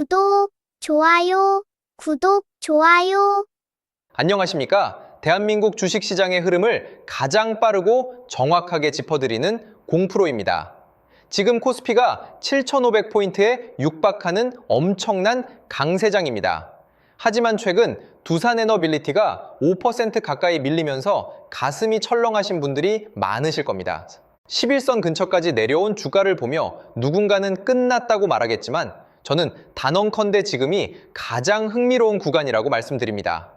구독, 좋아요, 구독, 좋아요. 안녕하십니까? 대한민국 주식시장의 흐름을 가장 빠르고 정확하게 짚어드리는 공프로입니다. 지금 코스피가 7,500포인트에 육박하는 엄청난 강세장입니다. 하지만 최근 두산에너빌리티가 5% 가까이 밀리면서 가슴이 철렁하신 분들이 많으실 겁니다. 11선 근처까지 내려온 주가를 보며 누군가는 끝났다고 말하겠지만 저는 단언컨대 지금이 가장 흥미로운 구간이라고 말씀드립니다.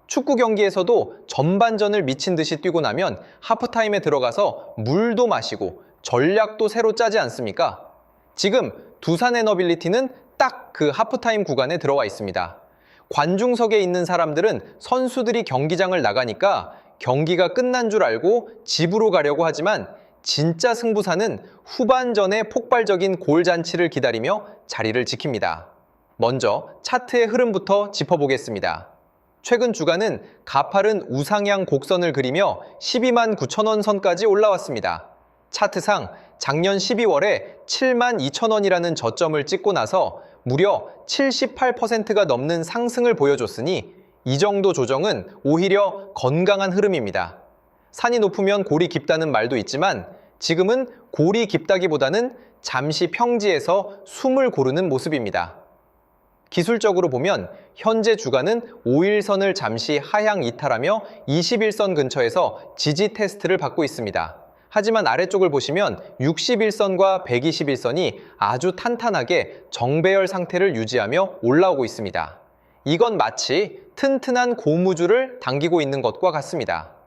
축구 경기에서도 전반전을 미친 듯이 뛰고 나면 하프타임에 들어가서 물도 마시고 전략도 새로 짜지 않습니까? 지금 두산에너빌리티는 딱 그 하프타임 구간에 들어와 있습니다. 관중석에 있는 사람들은 선수들이 경기장을 나가니까 경기가 끝난 줄 알고 집으로 가려고 하지만 진짜 승부사는 후반전에 폭발적인 골잔치를 기다리며 자리를 지킵니다. 먼저 차트의 흐름부터 짚어보겠습니다. 최근 주가는 가파른 우상향 곡선을 그리며 12만 9천 원 선까지 올라왔습니다. 차트상 작년 12월에 7만 2천 원이라는 저점을 찍고 나서 무려 78%가 넘는 상승을 보여줬으니 이 정도 조정은 오히려 건강한 흐름입니다. 산이 높으면 골이 깊다는 말도 있지만 지금은 골이 깊다기보다는 잠시 평지에서 숨을 고르는 모습입니다. 기술적으로 보면 현재 주가는 5일선을 잠시 하향 이탈하며 21선 근처에서 지지 테스트를 받고 있습니다. 하지만 아래쪽을 보시면 61선과 121선이 아주 탄탄하게 정배열 상태를 유지하며 올라오고 있습니다. 이건 마치 튼튼한 고무줄을 당기고 있는 것과 같습니다.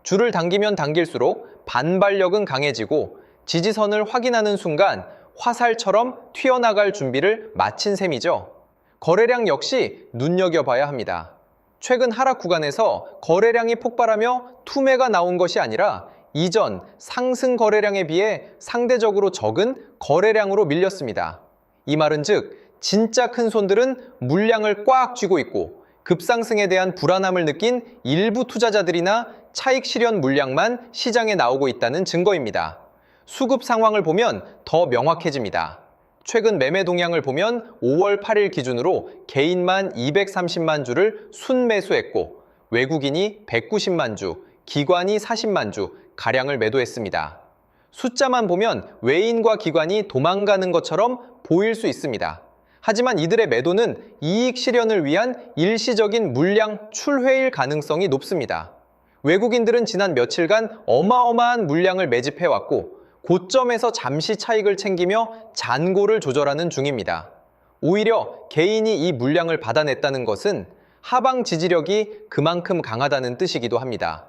줄을 당기면 당길수록 반발력은 강해지고 지지선을 확인하는 순간 화살처럼 튀어나갈 준비를 마친 셈이죠. 거래량 역시 눈여겨봐야 합니다. 최근 하락 구간에서 거래량이 폭발하며 투매가 나온 것이 아니라 이전 상승 거래량에 비해 상대적으로 적은 거래량으로 밀렸습니다. 이 말은 즉 진짜 큰 손들은 물량을 꽉 쥐고 있고 급상승에 대한 불안함을 느낀 일부 투자자들이나 차익 실현 물량만 시장에 나오고 있다는 증거입니다. 수급 상황을 보면 더 명확해집니다. 최근 매매 동향을 보면 5월 8일 기준으로 개인만 230만 주를 순매수했고 외국인이 190만 주, 기관이 40만 주 가량을 매도했습니다. 숫자만 보면 외인과 기관이 도망가는 것처럼 보일 수 있습니다. 하지만 이들의 매도는 이익 실현을 위한 일시적인 물량 출회일 가능성이 높습니다. 외국인들은 지난 며칠간 어마어마한 물량을 매집해왔고 고점에서 잠시 차익을 챙기며 잔고를 조절하는 중입니다. 오히려 개인이 이 물량을 받아냈다는 것은 하방 지지력이 그만큼 강하다는 뜻이기도 합니다.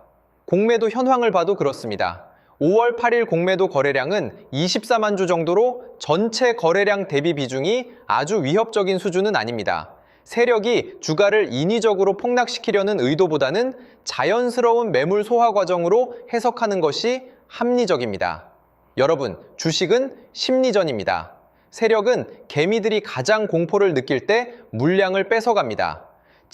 공매도 현황을 봐도 그렇습니다. 5월 8일 공매도 거래량은 24만 주 정도로 전체 거래량 대비 비중이 아주 위협적인 수준은 아닙니다. 세력이 주가를 인위적으로 폭락시키려는 의도보다는 자연스러운 매물 소화 과정으로 해석하는 것이 합리적입니다. 여러분, 주식은 심리전입니다. 세력은 개미들이 가장 공포를 느낄 때 물량을 뺏어갑니다.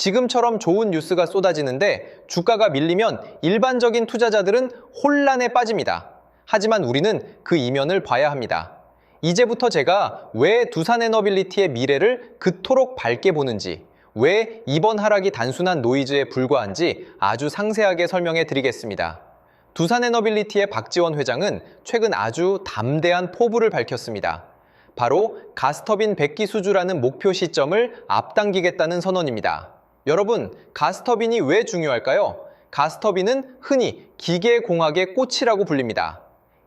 지금처럼 좋은 뉴스가 쏟아지는데 주가가 밀리면 일반적인 투자자들은 혼란에 빠집니다. 하지만 우리는 그 이면을 봐야 합니다. 이제부터 제가 왜 두산에너빌리티의 미래를 그토록 밝게 보는지, 왜 이번 하락이 단순한 노이즈에 불과한지 아주 상세하게 설명해 드리겠습니다. 두산에너빌리티의 박지원 회장은 최근 아주 담대한 포부를 밝혔습니다. 바로 가스터빈 100기 수주라는 목표 시점을 앞당기겠다는 선언입니다. 여러분, 가스터빈이 왜 중요할까요? 가스터빈은 흔히 기계공학의 꽃이라고 불립니다.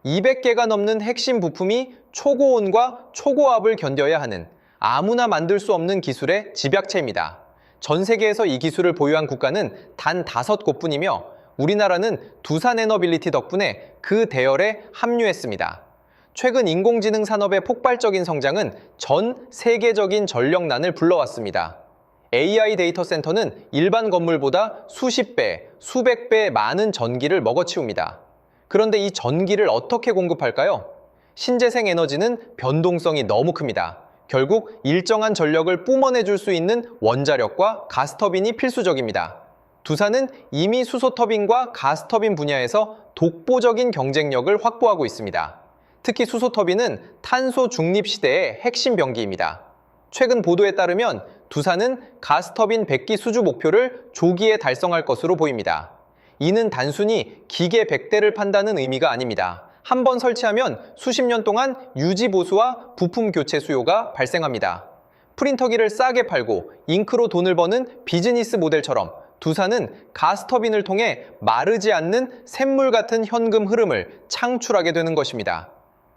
200개가 넘는 핵심 부품이 초고온과 초고압을 견뎌야 하는 아무나 만들 수 없는 기술의 집약체입니다. 전 세계에서 이 기술을 보유한 국가는 단 5곳뿐이며 우리나라는 두산에너빌리티 덕분에 그 대열에 합류했습니다. 최근 인공지능 산업의 폭발적인 성장은 전 세계적인 전력난을 불러왔습니다. AI 데이터 센터는 일반 건물보다 수십 배, 수백 배 많은 전기를 먹어치웁니다. 그런데 이 전기를 어떻게 공급할까요? 신재생 에너지는 변동성이 너무 큽니다. 결국 일정한 전력을 뿜어내줄 수 있는 원자력과 가스터빈이 필수적입니다. 두산은 이미 수소터빈과 가스터빈 분야에서 독보적인 경쟁력을 확보하고 있습니다. 특히 수소터빈은 탄소 중립 시대의 핵심 병기입니다. 최근 보도에 따르면 두산은 가스터빈 100기 수주 목표를 조기에 달성할 것으로 보입니다. 이는 단순히 기계 100대를 판다는 의미가 아닙니다. 한 번 설치하면 수십 년 동안 유지 보수와 부품 교체 수요가 발생합니다. 프린터기를 싸게 팔고 잉크로 돈을 버는 비즈니스 모델처럼 두산은 가스터빈을 통해 마르지 않는 샘물 같은 현금 흐름을 창출하게 되는 것입니다.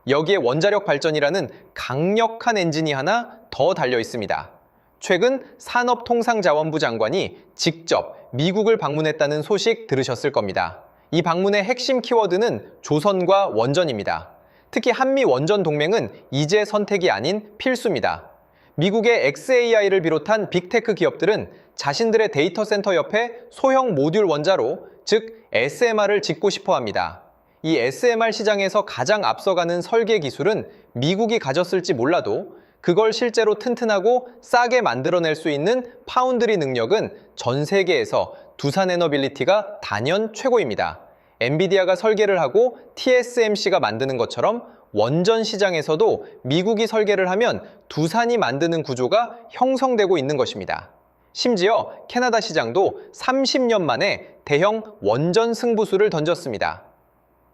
여기에 원자력 발전이라는 강력한 엔진이 하나 더 달려 있습니다. 최근 산업통상자원부 장관이 직접 미국을 방문했다는 소식 들으셨을 겁니다. 이 방문의 핵심 키워드는 조선과 원전입니다. 특히 한미 원전 동맹은 이제 선택이 아닌 필수입니다. 미국의 xAI를 비롯한 빅테크 기업들은 자신들의 데이터 센터 옆에 소형 모듈 원자로, 즉 SMR을 짓고 싶어 합니다. 이 SMR 시장에서 가장 앞서가는 설계 기술은 미국이 가졌을지 몰라도 그걸 실제로 튼튼하고 싸게 만들어낼 수 있는 파운드리 능력은 전 세계에서 두산에너빌리티가 단연 최고입니다. 엔비디아가 설계를 하고 TSMC가 만드는 것처럼 원전 시장에서도 미국이 설계를 하면 두산이 만드는 구조가 형성되고 있는 것입니다. 심지어 캐나다 시장도 30년 만에 대형 원전 승부수를 던졌습니다.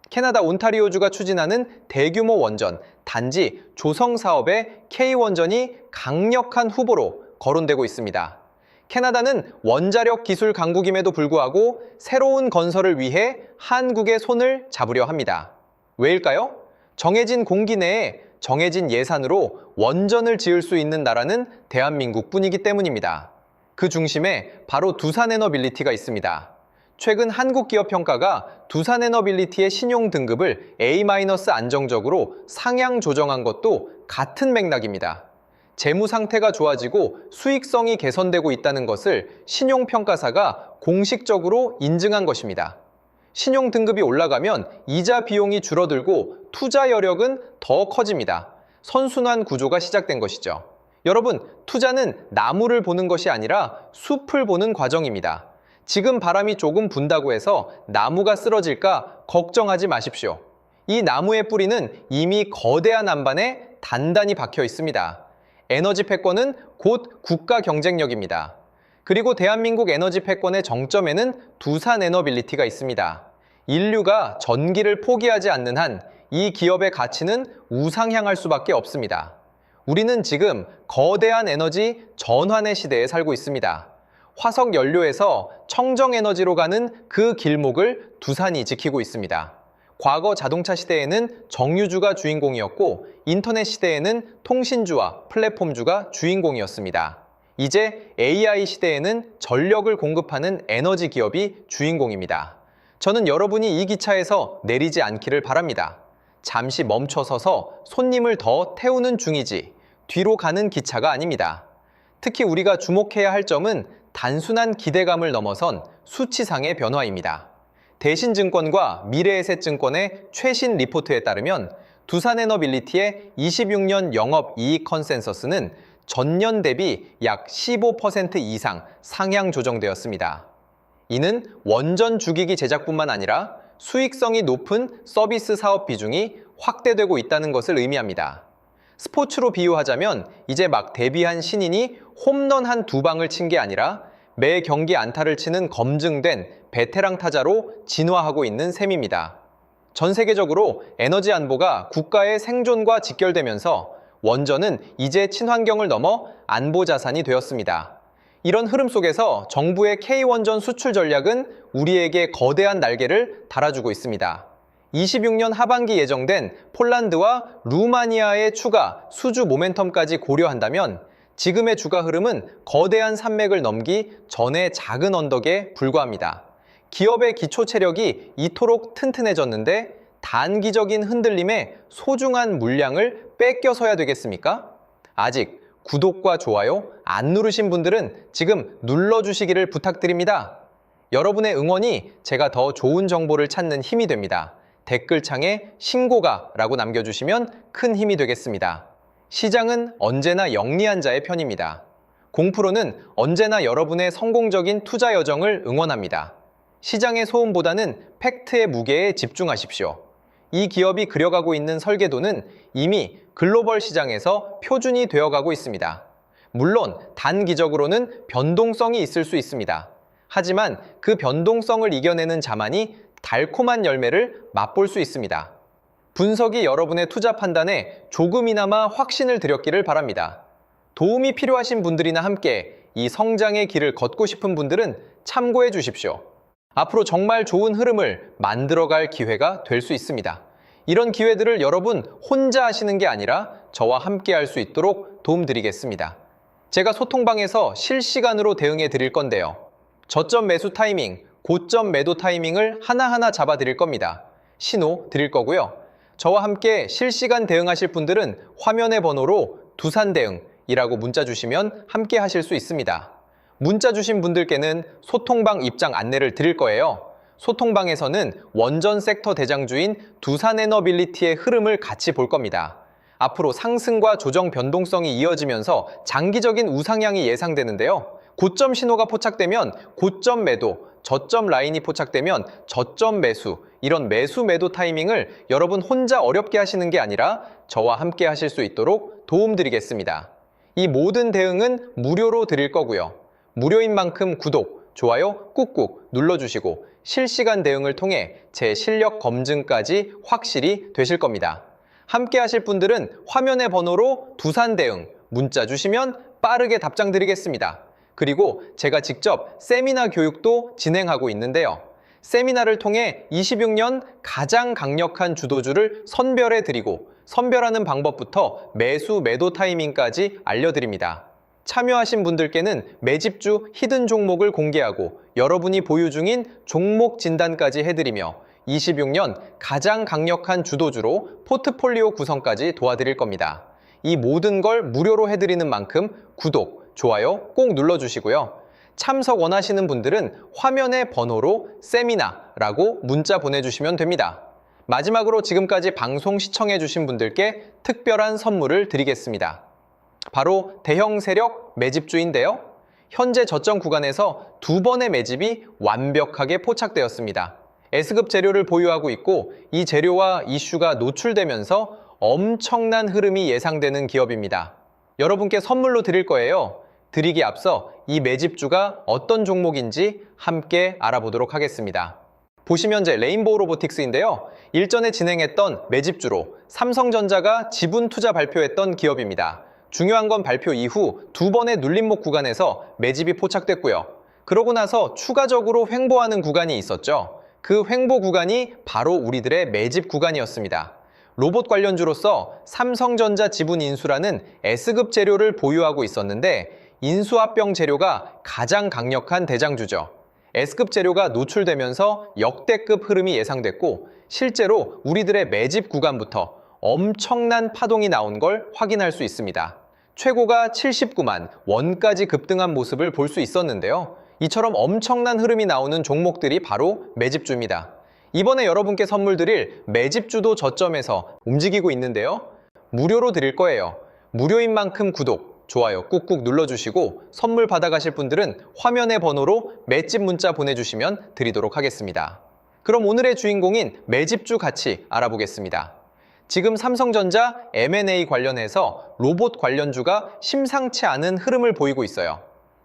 캐나다 온타리오주가 추진하는 대규모 원전, 단지 조성 사업에 K원전이 강력한 후보로 거론되고 있습니다. 캐나다는 원자력 기술 강국임에도 불구하고 새로운 건설을 위해 한국의 손을 잡으려 합니다. 왜일까요? 정해진 공기 내에 정해진 예산으로 원전을 지을 수 있는 나라는 대한민국뿐이기 때문입니다. 그 중심에 바로 두산에너빌리티가 있습니다. 최근 한국기업평가가 두산에너빌리티의 신용 등급을 A- 안정적으로 상향 조정한 것도 같은 맥락입니다. 재무 상태가 좋아지고 수익성이 개선되고 있다는 것을 신용평가사가 공식적으로 인증한 것입니다. 신용 등급이 올라가면 이자 비용이 줄어들고 투자 여력은 더 커집니다. 선순환 구조가 시작된 것이죠. 여러분, 투자는 나무를 보는 것이 아니라 숲을 보는 과정입니다. 지금 바람이 조금 분다고 해서 나무가 쓰러질까 걱정하지 마십시오. 이 나무의 뿌리는 이미 거대한 안반에 단단히 박혀 있습니다. 에너지 패권은 곧 국가 경쟁력입니다. 그리고 대한민국 에너지 패권의 정점에는 두산에너빌리티가 있습니다. 인류가 전기를 포기하지 않는 한 이 기업의 가치는 우상향할 수밖에 없습니다. 우리는 지금 거대한 에너지 전환의 시대에 살고 있습니다. 화석 연료에서 청정 에너지로 가는 그 길목을 두산이 지키고 있습니다. 과거 자동차 시대에는 정유주가 주인공이었고 인터넷 시대에는 통신주와 플랫폼주가 주인공이었습니다. 이제 AI 시대에는 전력을 공급하는 에너지 기업이 주인공입니다. 저는 여러분이 이 기차에서 내리지 않기를 바랍니다. 잠시 멈춰서서 손님을 더 태우는 중이지 뒤로 가는 기차가 아닙니다. 특히 우리가 주목해야 할 점은 단순한 기대감을 넘어선 수치상의 변화입니다. 대신증권과 미래에셋증권의 최신 리포트에 따르면 두산에너빌리티의 26년 영업이익 컨센서스는 전년 대비 약 15% 이상 상향 조정되었습니다. 이는 원전 주기기 제작뿐만 아니라 수익성이 높은 서비스 사업 비중이 확대되고 있다는 것을 의미합니다. 스포츠로 비유하자면 이제 막 데뷔한 신인이 홈런 한 두 방을 친 게 아니라 매 경기 안타를 치는 검증된 베테랑 타자로 진화하고 있는 셈입니다. 전 세계적으로 에너지 안보가 국가의 생존과 직결되면서 원전은 이제 친환경을 넘어 안보 자산이 되었습니다. 이런 흐름 속에서 정부의 K원전 수출 전략은 우리에게 거대한 날개를 달아주고 있습니다. 26년 하반기 예정된 폴란드와 루마니아의 추가 수주 모멘텀까지 고려한다면 지금의 주가 흐름은 거대한 산맥을 넘기 전의 작은 언덕에 불과합니다. 기업의 기초 체력이 이토록 튼튼해졌는데 단기적인 흔들림에 소중한 물량을 뺏겨서야 되겠습니까? 아직 구독과 좋아요 안 누르신 분들은 지금 눌러주시기를 부탁드립니다. 여러분의 응원이 제가 더 좋은 정보를 찾는 힘이 됩니다. 댓글창에 신고가라고 남겨주시면 큰 힘이 되겠습니다. 시장은 언제나 영리한 자의 편입니다. 공프로는 언제나 여러분의 성공적인 투자 여정을 응원합니다. 시장의 소음보다는 팩트의 무게에 집중하십시오. 이 기업이 그려가고 있는 설계도는 이미 글로벌 시장에서 표준이 되어가고 있습니다. 물론 단기적으로는 변동성이 있을 수 있습니다. 하지만 그 변동성을 이겨내는 자만이 달콤한 열매를 맛볼 수 있습니다. 분석이 여러분의 투자 판단에 조금이나마 확신을 드렸기를 바랍니다. 도움이 필요하신 분들이나 함께 이 성장의 길을 걷고 싶은 분들은 참고해 주십시오. 앞으로 정말 좋은 흐름을 만들어갈 기회가 될 수 있습니다. 이런 기회들을 여러분 혼자 하시는 게 아니라 저와 함께 할 수 있도록 도움드리겠습니다. 제가 소통방에서 실시간으로 대응해 드릴 건데요. 저점 매수 타이밍, 고점 매도 타이밍을 하나하나 잡아 드릴 겁니다. 신호 드릴 거고요. 저와 함께 실시간 대응하실 분들은 화면의 번호로 두산대응이라고 문자 주시면 함께 하실 수 있습니다. 문자 주신 분들께는 소통방 입장 안내를 드릴 거예요. 소통방에서는 원전 섹터 대장주인 두산에너빌리티의 흐름을 같이 볼 겁니다. 앞으로 상승과 조정 변동성이 이어지면서 장기적인 우상향이 예상되는데요. 고점 신호가 포착되면 고점 매도, 저점 라인이 포착되면 저점 매수, 이런 매수 매도 타이밍을 여러분 혼자 어렵게 하시는 게 아니라 저와 함께 하실 수 있도록 도움드리겠습니다. 이 모든 대응은 무료로 드릴 거고요. 무료인 만큼 구독, 좋아요 꾹꾹 눌러주시고 실시간 대응을 통해 제 실력 검증까지 확실히 되실 겁니다. 함께 하실 분들은 화면의 번호로 두산대응 문자 주시면 빠르게 답장 드리겠습니다. 그리고 제가 직접 세미나 교육도 진행하고 있는데요. 세미나를 통해 26년 가장 강력한 주도주를 선별해 드리고 선별하는 방법부터 매수 매도 타이밍까지 알려드립니다. 참여하신 분들께는 매집주 히든 종목을 공개하고 여러분이 보유 중인 종목 진단까지 해드리며 26년 가장 강력한 주도주로 포트폴리오 구성까지 도와드릴 겁니다. 이 모든 걸 무료로 해드리는 만큼 구독, 좋아요 꼭 눌러주시고요. 참석 원하시는 분들은 화면의 번호로 세미나라고 문자 보내주시면 됩니다. 마지막으로 지금까지 방송 시청해주신 분들께 특별한 선물을 드리겠습니다. 바로 대형 세력 매집주인데요. 현재 저점 구간에서 두 번의 매집이 완벽하게 포착되었습니다. S급 재료를 보유하고 있고 이 재료와 이슈가 노출되면서 엄청난 흐름이 예상되는 기업입니다. 여러분께 선물로 드릴 거예요. 드리기 앞서 이 매집주가 어떤 종목인지 함께 알아보도록 하겠습니다. 보시면 레인보우 로보틱스인데요. 일전에 진행했던 매집주로 삼성전자가 지분 투자 발표했던 기업입니다. 중요한 건 발표 이후 두 번의 눌림목 구간에서 매집이 포착됐고요. 그러고 나서 추가적으로 횡보하는 구간이 있었죠. 그 횡보 구간이 바로 우리들의 매집 구간이었습니다. 로봇 관련주로서 삼성전자 지분 인수라는 S급 재료를 보유하고 있었는데 인수합병 재료가 가장 강력한 대장주죠. S급 재료가 노출되면서 역대급 흐름이 예상됐고 실제로 우리들의 매집 구간부터 엄청난 파동이 나온 걸 확인할 수 있습니다. 최고가 79만 원까지 급등한 모습을 볼 수 있었는데요. 이처럼 엄청난 흐름이 나오는 종목들이 바로 매집주입니다. 이번에 여러분께 선물 드릴 매집주도 저점에서 움직이고 있는데요. 무료로 드릴 거예요. 무료인 만큼 구독, 좋아요 꾹꾹 눌러주시고 선물 받아가실 분들은 화면의 번호로 매집 문자 보내주시면 드리도록 하겠습니다. 그럼 오늘의 주인공인 매집주 같이 알아보겠습니다. 지금 삼성전자 M&A 관련해서 로봇 관련주가 심상치 않은 흐름을 보이고 있어요.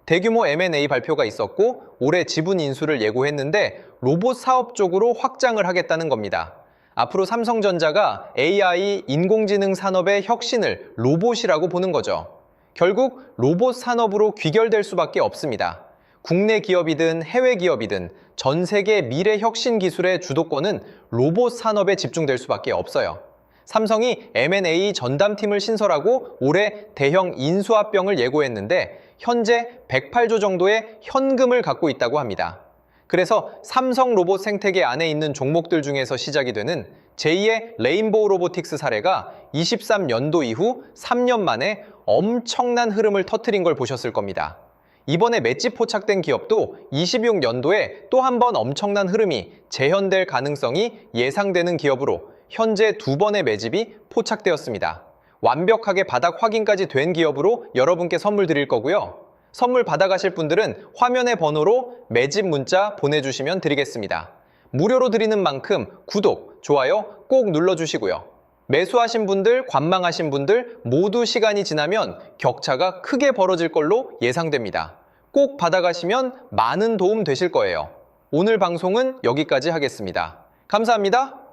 대규모 M&A 발표가 있었고 올해 지분 인수를 예고했는데 로봇 사업 쪽으로 확장을 하겠다는 겁니다. 앞으로 삼성전자가 AI, 인공지능 산업의 혁신을 로봇이라고 보는 거죠. 결국 로봇 산업으로 귀결될 수밖에 없습니다. 국내 기업이든 해외 기업이든 전 세계 미래 혁신 기술의 주도권은 로봇 산업에 집중될 수밖에 없어요. 삼성이 M&A 전담팀을 신설하고 올해 대형 인수합병을 예고했는데 현재 108조 정도의 현금을 갖고 있다고 합니다. 그래서 삼성 로봇 생태계 안에 있는 종목들 중에서 시작이 되는 제2의 레인보우 로보틱스 사례가 23년도 이후 3년 만에 엄청난 흐름을 터뜨린 걸 보셨을 겁니다. 이번에 맷집 포착된 기업도 26년도에 또 한 번 엄청난 흐름이 재현될 가능성이 예상되는 기업으로 현재 두 번의 매집이 포착되었습니다. 완벽하게 바닥 확인까지 된 기업으로 여러분께 선물 드릴 거고요. 선물 받아가실 분들은 화면의 번호로 매집 문자 보내주시면 드리겠습니다. 무료로 드리는 만큼 구독, 좋아요 꼭 눌러주시고요. 매수하신 분들, 관망하신 분들 모두 시간이 지나면 격차가 크게 벌어질 걸로 예상됩니다. 꼭 받아가시면 많은 도움 되실 거예요. 오늘 방송은 여기까지 하겠습니다. 감사합니다.